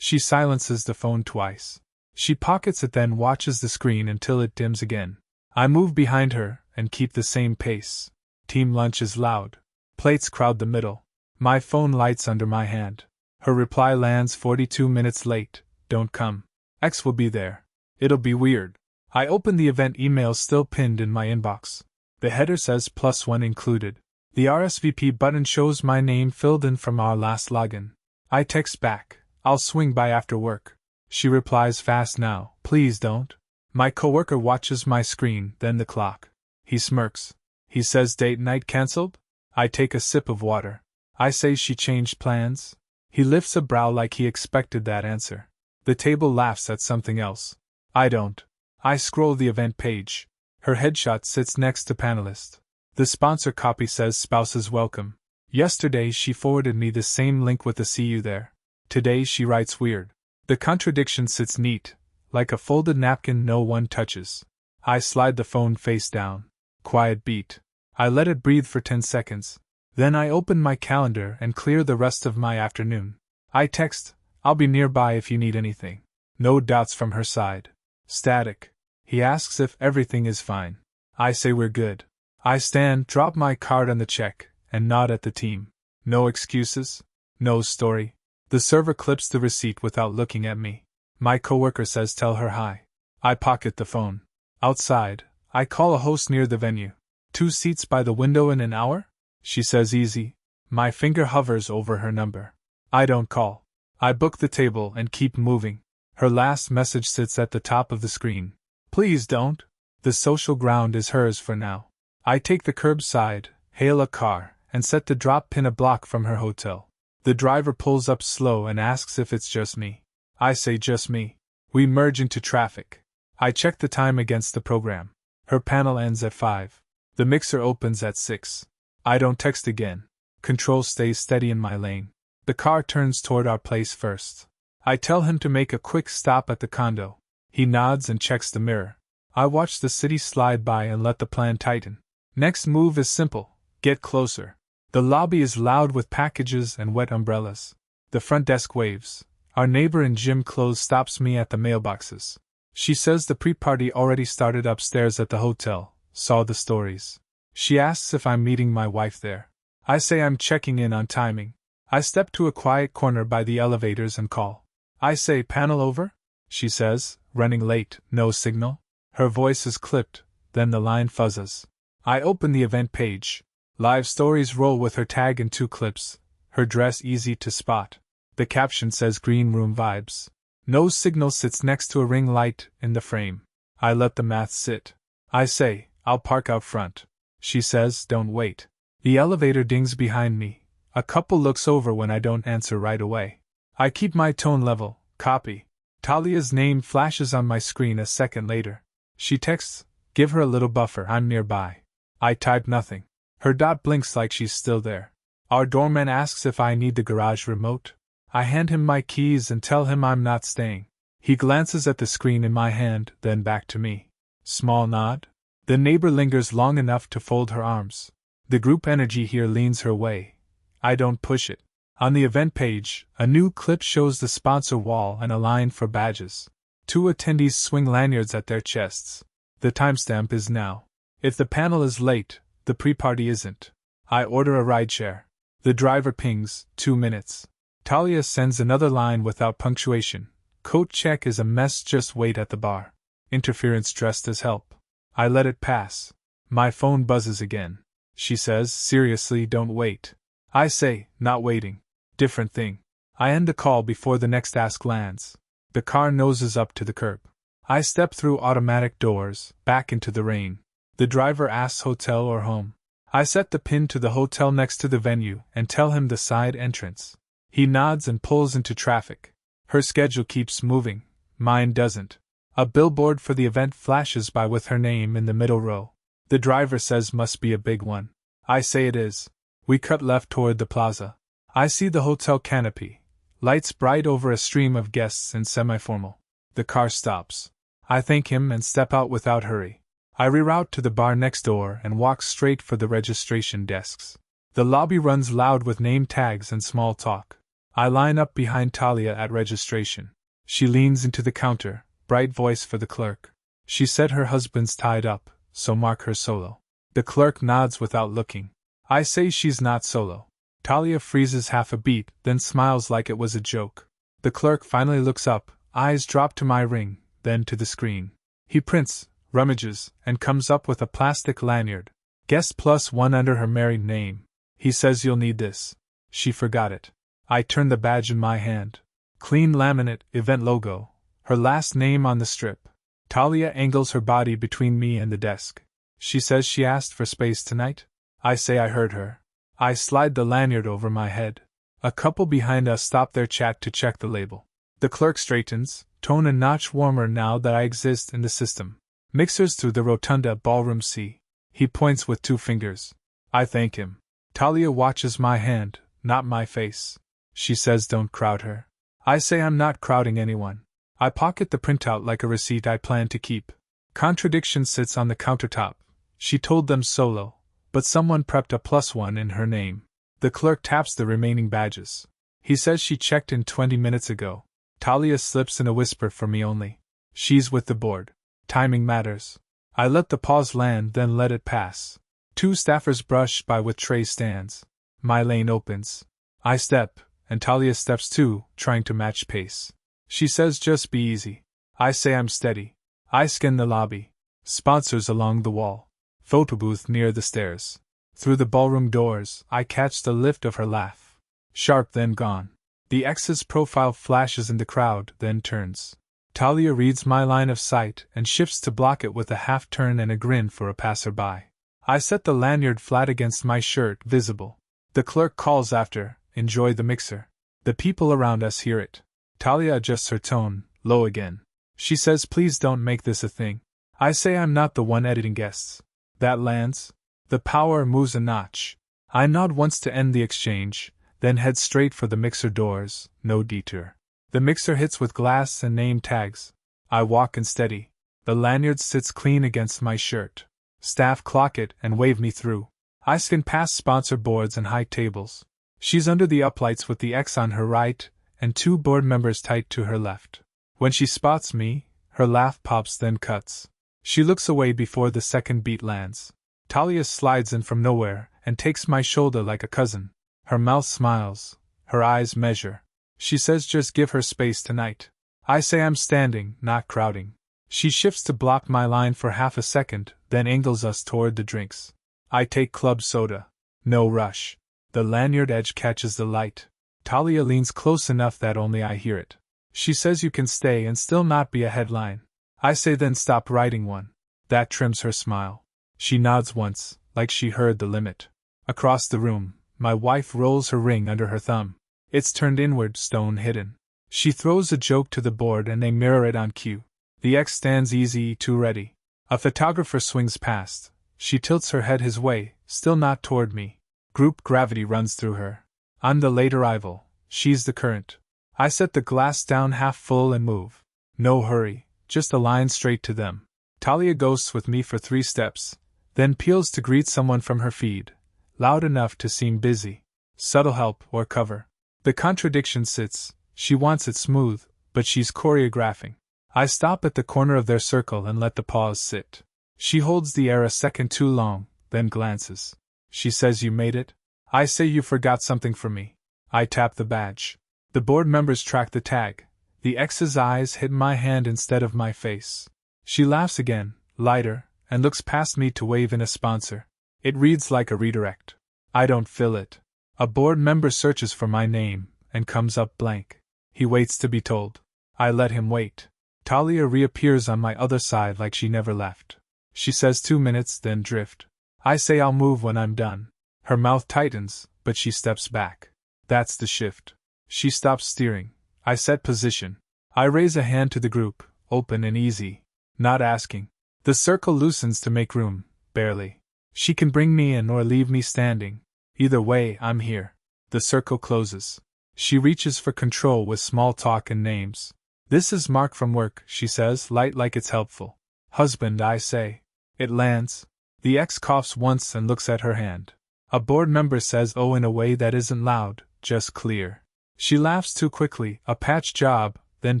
She silences the phone twice. She pockets it, then watches the screen until it dims again. I move behind her and keep the same pace. Team lunch is loud. Plates crowd the middle. My phone lights under my hand. Her reply lands 42 minutes late. Don't come. X will be there. It'll be weird. I open the event email still pinned in my inbox. The header says +1 included. The RSVP button shows my name filled in from our last login. I text back, I'll swing by after work. She replies fast now, please don't. My coworker watches my screen, then the clock. He smirks. He says date night cancelled? I take a sip of water. I say she changed plans. He lifts a brow like he expected that answer. The table laughs at something else. I don't. I scroll the event page. Her headshot sits next to panelist. The sponsor copy says spouses welcome. Yesterday she forwarded me the same link with the see you there. Today she writes weird. The contradiction sits neat, like a folded napkin no one touches. I slide the phone face down. Quiet beat. I let it breathe for 10 seconds. Then I open my calendar and clear the rest of my afternoon. I text, I'll be nearby if you need anything. No doubts from her side. Static. He asks if everything is fine. I say we're good. I stand, drop my card on the check, and nod at the team. No excuses. No story. The server clips the receipt without looking at me. My coworker says tell her hi. I pocket the phone. Outside, I call a host near the venue. 2 seats by the window in an hour? She says easy. My finger hovers over her number. I don't call. I book the table and keep moving. Her last message sits at the top of the screen. Please don't. The social ground is hers for now. I take the curbside, hail a car, and set the drop pin a block from her hotel. The driver pulls up slow and asks if it's just me. I say just me. We merge into traffic. I check the time against the program. Her panel ends at 5. The mixer opens at 6. I don't text again. Control stays steady in my lane. The car turns toward our place first. I tell him to make a quick stop at the condo. He nods and checks the mirror. I watch the city slide by and let the plan tighten. Next move is simple. Get closer. The lobby is loud with packages and wet umbrellas. The front desk waves. Our neighbor in gym clothes stops me at the mailboxes. She says the pre-party already started upstairs at the hotel, saw the stories. She asks if I'm meeting my wife there. I say I'm checking in on timing. I step to a quiet corner by the elevators and call. I say panel over? She says, running late, no signal. Her voice is clipped, then the line fuzzes. I open the event page. Live stories roll with her tag and 2 clips, her dress easy to spot. The caption says green room vibes. No signal sits next to a ring light in the frame. I let the math sit. I say, I'll park out front. She says, don't wait. The elevator dings behind me. A couple looks over when I don't answer right away. I keep my tone level, copy. Talia's name flashes on my screen a second later. She texts, give her a little buffer, I'm nearby. I type nothing. Her dot blinks like she's still there. Our doorman asks if I need the garage remote. I hand him my keys and tell him I'm not staying. He glances at the screen in my hand, then back to me. Small nod. The neighbor lingers long enough to fold her arms. The group energy here leans her way. I don't push it. On the event page, a new clip shows the sponsor wall and a line for badges. 2 attendees swing lanyards at their chests. The timestamp is now. If the panel is late, the pre-party isn't. I order a rideshare. The driver pings, 2 minutes. Talia sends another line without punctuation. Coat check is a mess, just wait at the bar. Interference dressed as help. I let it pass. My phone buzzes again. She says, seriously, don't wait. I say, not waiting. Different thing. I end the call before the next ask lands. The car noses up to the curb. I step through automatic doors, back into the rain. The driver asks hotel or home. I set the pin to the hotel next to the venue and tell him the side entrance. He nods and pulls into traffic. Her schedule keeps moving. Mine doesn't. A billboard for the event flashes by with her name in the middle row. The driver says must be a big one. I say it is. We cut left toward the plaza. I see the hotel canopy. Lights bright over a stream of guests in semi-formal. The car stops. I thank him and step out without hurry. I reroute to the bar next door and walk straight for the registration desks. The lobby runs loud with name tags and small talk. I line up behind Talia at registration. She leans into the counter, bright voice for the clerk. She said her husband's tied up, so mark her solo. The clerk nods without looking. I say she's not solo. Talia freezes half a beat, then smiles like it was a joke. The clerk finally looks up, eyes drop to my ring, then to the screen. He prints, rummages, and comes up with a plastic lanyard. Guest +1 under her married name. He says you'll need this. She forgot it. I turn the badge in my hand. Clean laminate, event logo. Her last name on the strip. Talia angles her body between me and the desk. She says she asked for space tonight. I say I heard her. I slide the lanyard over my head. A couple behind us stop their chat to check the label. The clerk straightens, tone a notch warmer now that I exist in the system. Mixers through the rotunda ballroom C. He points with 2 fingers. I thank him. Talia watches my hand, not my face. She says don't crowd her. I say I'm not crowding anyone. I pocket the printout like a receipt I plan to keep. Contradiction sits on the countertop. She told them solo, but someone prepped a +1 in her name. The clerk taps the remaining badges. He says she checked in 20 minutes ago. Talia slips in a whisper for me only. She's with the board. Timing matters. I let the pause land, then let it pass. 2 staffers brush by with tray stands. My lane opens. I step, and Talia steps too, trying to match pace. She says just be easy. I say I'm steady. I scan the lobby. Sponsors along the wall. Photo booth near the stairs. Through the ballroom doors, I catch the lift of her laugh. Sharp, then gone. The ex's profile flashes in the crowd, then turns. Talia reads my line of sight and shifts to block it with a half-turn and a grin for a passerby. I set the lanyard flat against my shirt, visible. The clerk calls after, enjoy the mixer. The people around us hear it. Talia adjusts her tone, low again. She says please don't make this a thing. I say I'm not the one editing guests. That lands. The power moves a notch. I nod once to end the exchange, then head straight for the mixer doors, no detour. The mixer hits with glass and name tags. I walk unsteady. The lanyard sits clean against my shirt. Staff clock it and wave me through. I scan past sponsor boards and high tables. She's under the uplights with the X on her right and 2 board members tight to her left. When she spots me, her laugh pops then cuts. She looks away before the second beat lands. Talia slides in from nowhere and takes my shoulder like a cousin. Her mouth smiles. Her eyes measure. She says just give her space tonight. I say I'm standing, not crowding. She shifts to block my line for half a second, then angles us toward the drinks. I take club soda. No rush. The lanyard edge catches the light. Talia leans close enough that only I hear it. She says you can stay and still not be a headline. I say then stop writing one. That trims her smile. She nods once, like she heard the limit. Across the room, my wife rolls her ring under her thumb. It's turned inward, stone hidden. She throws a joke to the board and they mirror it on cue. The X stands easy, too ready. A photographer swings past. She tilts her head his way, still not toward me. Group gravity runs through her. I'm the late arrival. She's the current. I set the glass down half full and move. No hurry, just a line straight to them. Talia ghosts with me for 3 steps, then peels to greet someone from her feed, loud enough to seem busy. Subtle help or cover. The contradiction sits. She wants it smooth, but she's choreographing. I stop at the corner of their circle and let the pause sit. She holds the air a second too long, then glances. She says you made it? I say you forgot something for me. I tap the badge. The board members track the tag. The X's eyes hit my hand instead of my face. She laughs again, lighter, and looks past me to wave in a sponsor. It reads like a redirect. I don't fill it. A board member searches for my name, and comes up blank. He waits to be told. I let him wait. Talia reappears on my other side like she never left. She says 2 minutes, then drift. I say I'll move when I'm done. Her mouth tightens, but she steps back. That's the shift. She stops steering. I set position. I raise a hand to the group, open and easy. Not asking. The circle loosens to make room, barely. She can bring me in or leave me standing. Either way, I'm here. The circle closes. She reaches for control with small talk and names. This is Mark from work, she says, light like it's helpful. Husband, I say. It lands. The X coughs once and looks at her hand. A board member says oh in a way that isn't loud, just clear. She laughs too quickly, a patch job, then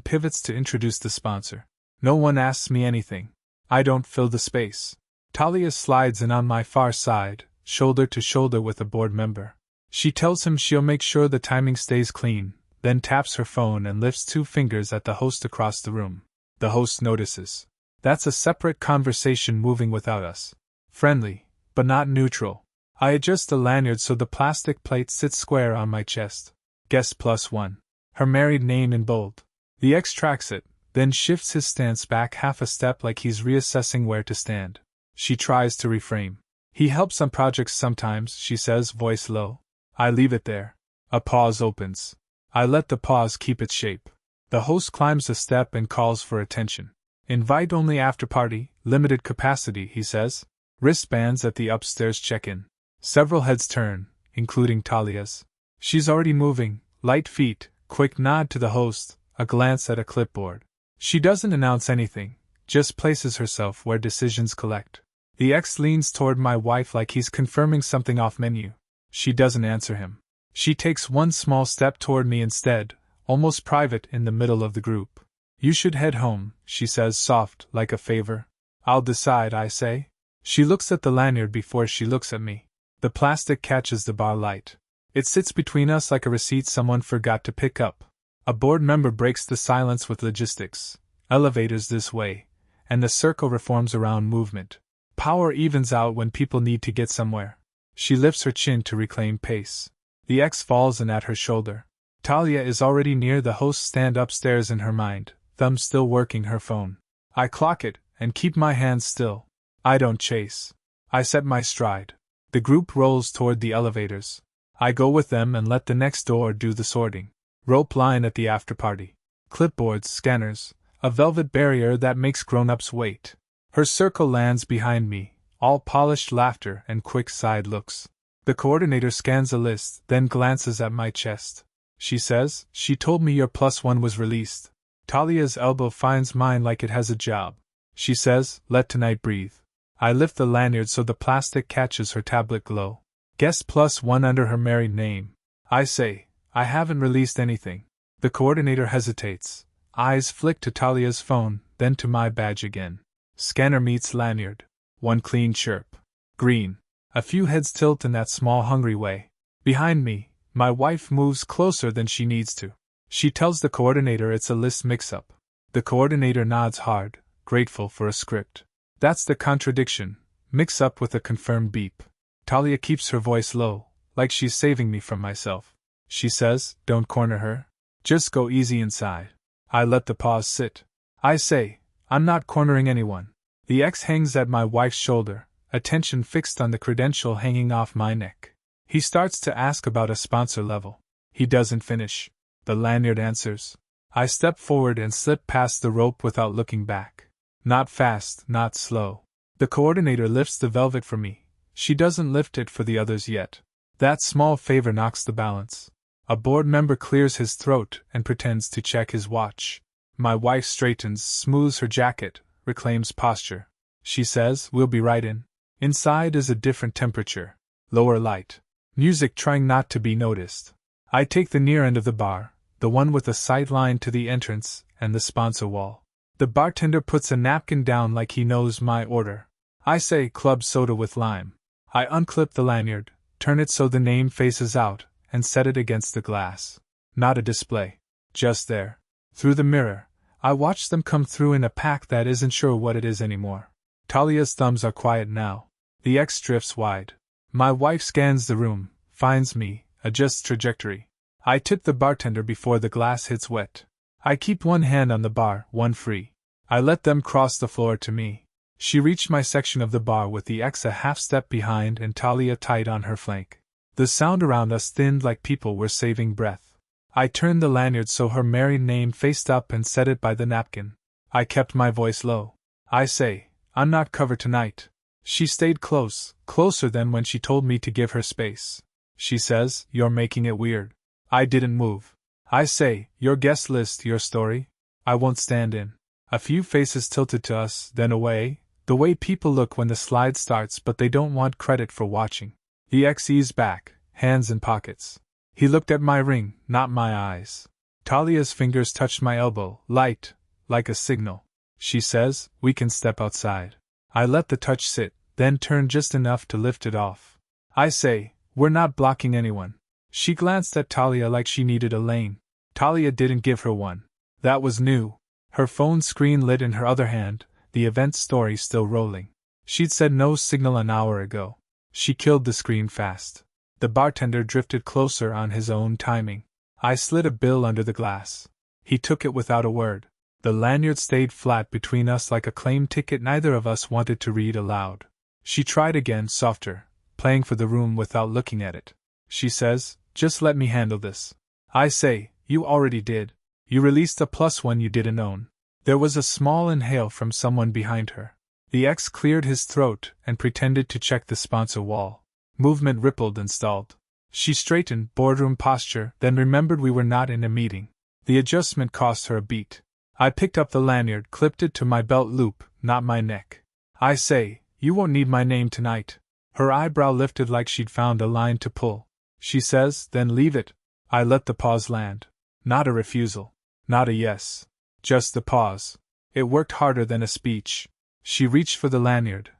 pivots to introduce the sponsor. No one asks me anything. I don't fill the space. Talia slides in on my far side, shoulder to shoulder with a board member. She tells him she'll make sure the timing stays clean, then taps her phone and lifts 2 fingers at the host across the room. The host notices. That's a separate conversation moving without us. Friendly, but not neutral. I adjust the lanyard so the plastic plate sits square on my chest. Guest +1. Her married name in bold. The ex tracks it, then shifts his stance back half a step like he's reassessing where to stand. She tries to reframe. He helps on projects sometimes, she says, voice low. I leave it there. A pause opens. I let the pause keep its shape. The host climbs a step and calls for attention. Invite only after party, limited capacity, he says. Wristbands at the upstairs check-in. Several heads turn, including Talia's. She's already moving, light feet, quick nod to the host, a glance at a clipboard. She doesn't announce anything, just places herself where decisions collect. The ex leans toward my wife like he's confirming something off menu. She doesn't answer him. She takes one small step toward me instead, almost private in the middle of the group. You should head home, she says, soft, like a favor. I'll decide, I say. She looks at the lanyard before she looks at me. The plastic catches the bar light. It sits between us like a receipt someone forgot to pick up. A board member breaks the silence with logistics. Elevators this way. And the circle reforms around movement. Power evens out when people need to get somewhere. She lifts her chin to reclaim pace. The ex falls in at her shoulder. Talia is already near the host's stand upstairs in her mind, thumb still working her phone. I clock it, and keep my hands still. I don't chase. I set my stride. The group rolls toward the elevators. I go with them and let the next door do the sorting. Rope line at the after-party. Clipboards, scanners, a velvet barrier that makes grown-ups wait. Her circle lands behind me, all polished laughter and quick side looks. The coordinator scans a list, then glances at my chest. She says, she told me your +1 was released. Talia's elbow finds mine like it has a job. She says, let tonight breathe. I lift the lanyard so the plastic catches her tablet glow. Guest +1 under her married name. I say, I haven't released anything. The coordinator hesitates. Eyes flick to Talia's phone, then to my badge again. Scanner meets lanyard. One clean chirp. Green. A few heads tilt in that small hungry way. Behind me, my wife moves closer than she needs to. She tells the coordinator it's a list mix-up. The coordinator nods hard, grateful for a script. That's the contradiction. Mix-up with a confirmed beep. Talia keeps her voice low, like she's saving me from myself. She says, don't corner her. Just go easy inside. I let the pause sit. I say, I'm not cornering anyone. The ex hangs at my wife's shoulder, attention fixed on the credential hanging off my neck. He starts to ask about a sponsor level. He doesn't finish. The lanyard answers. I step forward and slip past the rope without looking back. Not fast, not slow. The coordinator lifts the velvet for me. She doesn't lift it for the others yet. That small favor knocks the balance. A board member clears his throat and pretends to check his watch. My wife straightens, smooths her jacket, reclaims posture. She says, we'll be right in. Inside is a different temperature. Lower light. Music trying not to be noticed. I take the near end of the bar, the one with a sight line to the entrance and the sponsor wall. The bartender puts a napkin down like he knows my order. I say, club soda with lime. I unclip the lanyard, turn it so the name faces out, and set it against the glass. Not a display. Just there. Through the mirror, I watch them come through in a pack that isn't sure what it is anymore. Talia's thumbs are quiet now. The X drifts wide. My wife scans the room, finds me, adjusts trajectory. I tip the bartender before the glass hits wet. I keep one hand on the bar, one free. I let them cross the floor to me. She reached my section of the bar with the X a half step behind and Talia tight on her flank. The sound around us thinned like people were saving breath. I turned the lanyard so her married name faced up and set it by the napkin. I kept my voice low. I say, I'm not covered tonight. She stayed close, closer than when she told me to give her space. She says, you're making it weird. I didn't move. I say, your guest list, your story? I won't stand in. A few faces tilted to us, then away, the way people look when the slide starts but they don't want credit for watching. The X eased back, hands in pockets. He looked at my ring, not my eyes. Talia's fingers touched my elbow, light, like a signal. She says, we can step outside. I let the touch sit, then turned just enough to lift it off. I say, we're not blocking anyone. She glanced at Talia like she needed a lane. Talia didn't give her one. That was new. Her phone screen lit in her other hand, the event story still rolling. She'd said no signal an hour ago. She killed the screen fast. The bartender drifted closer on his own timing. I slid a bill under the glass. He took it without a word. The lanyard stayed flat between us like a claim ticket neither of us wanted to read aloud. She tried again, softer, playing for the room without looking at it. She says, just let me handle this. I say, you already did. You released a +1 you didn't own. There was a small inhale from someone behind her. The ex cleared his throat and pretended to check the sponsor wall. Movement rippled and stalled. She straightened, boardroom posture, then remembered we were not in a meeting. The adjustment cost her a beat. I picked up the lanyard, clipped it to my belt loop, not my neck. I say, you won't need my name tonight. Her eyebrow lifted like she'd found a line to pull. She says, then leave it. I let the pause land. Not a refusal. Not a yes. Just a pause. It worked harder than a speech. She reached for the lanyard.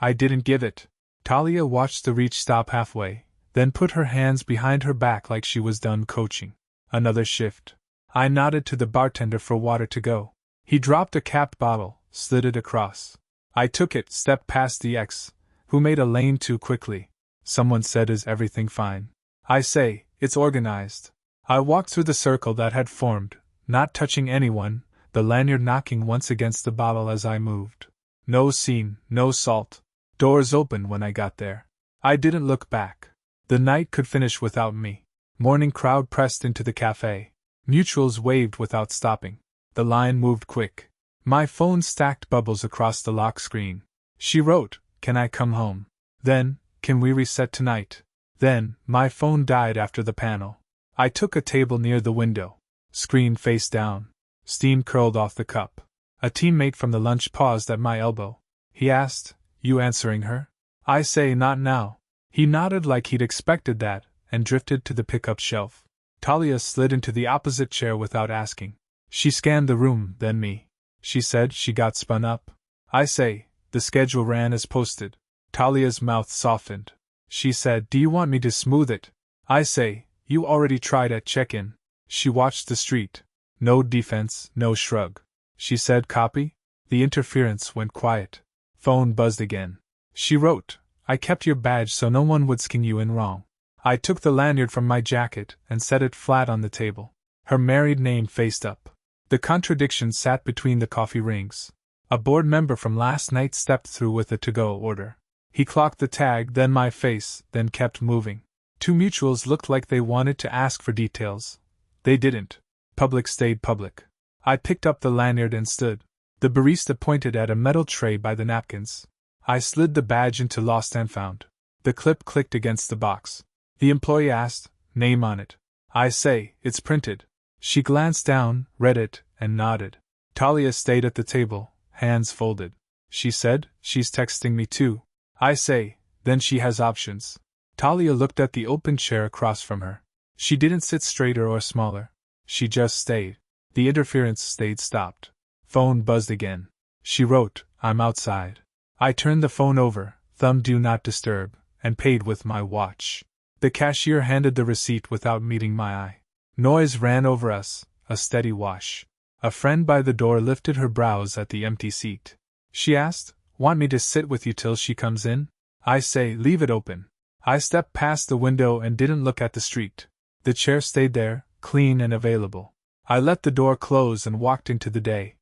I didn't give it. Talia watched the reach stop halfway, then put her hands behind her back like she was done coaching. Another shift. I nodded to the bartender for water to go. He dropped a capped bottle, slid it across. I took it, stepped past the ex, who made a lane too quickly. Someone said, is everything fine? I say, it's organized. I walked through the circle that had formed, not touching anyone, the lanyard knocking once against the bottle as I moved. No scene, no salt. Doors opened when I got there. I didn't look back. The night could finish without me. Morning crowd pressed into the cafe. Mutuals waved without stopping. The line moved quick. My phone stacked bubbles across the lock screen. She wrote, can I come home? Then, can we reset tonight? Then, my phone died after the panel. I took a table near the window. Screen face down. Steam curled off the cup. A teammate from the lunch paused at my elbow. He asked, you answering her? I say, not now. He nodded like he'd expected that, and drifted to the pickup shelf. Talia slid into the opposite chair without asking. She scanned the room, then me. She said she got spun up. I say, the schedule ran as posted. Talia's mouth softened. She said, do you want me to smooth it? I say, you already tried at check-in. She watched the street. No defense, no shrug. She said, copy? The interference went quiet. Phone buzzed again. She wrote, I kept your badge so no one would skin you in wrong. I took the lanyard from my jacket and set it flat on the table. Her married name faced up. The contradiction sat between the coffee rings. A board member from last night stepped through with a to-go order. He clocked the tag, then my face, then kept moving. Two mutuals looked like they wanted to ask for details. They didn't. Public stayed public. I picked up the lanyard and stood. The barista pointed at a metal tray by the napkins. I slid the badge into Lost and Found. The clip clicked against the box. The employee asked, name on it. I say, it's printed. She glanced down, read it, and nodded. Talia stayed at the table, hands folded. She said, she's texting me too. I say, then she has options. Talia looked at the open chair across from her. She didn't sit straighter or smaller. She just stayed. The interference stayed stopped. Phone buzzed again. She wrote, I'm outside. I turned the phone over, thumb do not disturb, and paid with my watch. The cashier handed the receipt without meeting my eye. Noise ran over us, a steady wash. A friend by the door lifted her brows at the empty seat. She asked, want me to sit with you till she comes in? I say, leave it open. I stepped past the window and didn't look at the street. The chair stayed there, clean and available. I let the door close and walked into the day.